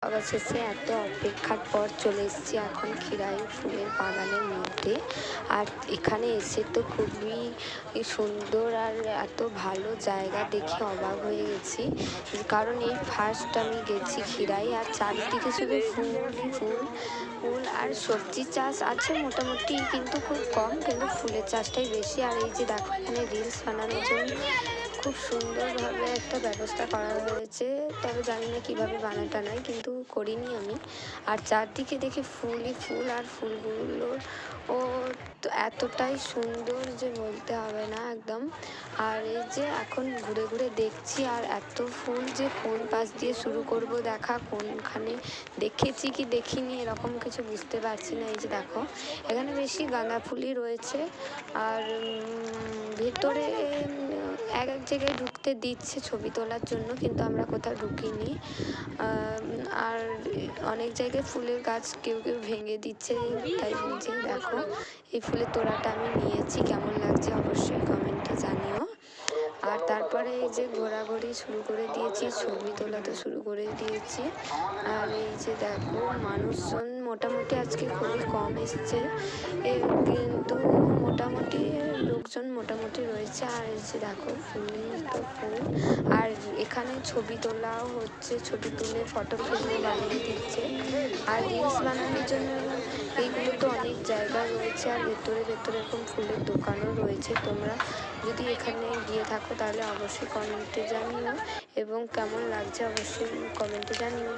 অবশেষে এত অপেক্ষার পর চলে এসেছি এখন ক্ষীরাই ফুলের বাগানের মধ্যে। আর এখানে এসে তো খুবই সুন্দর আর এত ভালো জায়গা দেখে অবাক হয়ে গেছি, কারণ এই ফার্স্ট আমি গেছি ক্ষীরাই। আর চারিদিকে শুধু ফুলই ফুল, ফুল আর সবজি চাষ আছে মোটামুটি, কিন্তু খুব কম, কিন্তু ফুলের চাষটাই বেশি। আর এই যে দেখো, এখানে রিলস বানানোর জন্য খুব সুন্দরভাবে একটা ব্যবস্থা করা হয়েছে, তবে জানি না কীভাবে বানায়, কিন্তু করিনি আমি। আর চারদিকে দেখে ফুলই ফুল, আর ফুলগুলোর ও তো এতটাই সুন্দর যে বলতে হবে না একদম। আর এই যে এখন ঘুরে ঘুরে দেখছি, আর এত ফুল যে কোন পাশ দিয়ে শুরু করব দেখা, কোনখানে দেখেছি কি দেখিনি এরকম কিছু বুঝতে পারছি না। এই যে দেখো, এখানে বেশি গাঁদা ফুলই রয়েছে। আর ভেতরে এক এক জায়গায় ঢুকতে দিচ্ছে ছবি তোলার জন্য, কিন্তু আমরা কোথাও ঢুকিনি। আর অনেক জায়গায় ফুলের গাছ কেউ কেউ ভেঙে দিচ্ছে, তাই যে দেখো, এই ফুলের তোড়াটা আমি নিয়েছি, কেমন লাগছে অবশ্যই কমেন্টে জানিও। আর তারপরে এই যে ঘোরাঘুরি শুরু করে দিয়েছি, ছবি তোলা তো শুরু করে দিয়েছি। আর এই যে দেখো, মানুষজন মোটামুটি আজকে খুবই কম এসছে, কিন্তু মোটামুটি লোকজন মোটামুটি রয়েছে। আর এই যে দেখো, ফুলই তো ফুল। আর এখানে ছবি তোলাও হচ্ছে, ছবি তুলে ফটো ফ্রেমও বানিয়ে দিচ্ছে। আর রিলস বানানোর জন্য এইগুলো তো অনেক জায়গা রয়েছে, আর ভেতরে ভেতরে এরকম ফুলের দোকানও রয়েছে। তোমরা যদি এখানে গিয়ে থাকো তাহলে অবশ্যই কমেন্টে জানিও, এবং কেমন লাগছে অবশ্যই কমেন্টে জানিও।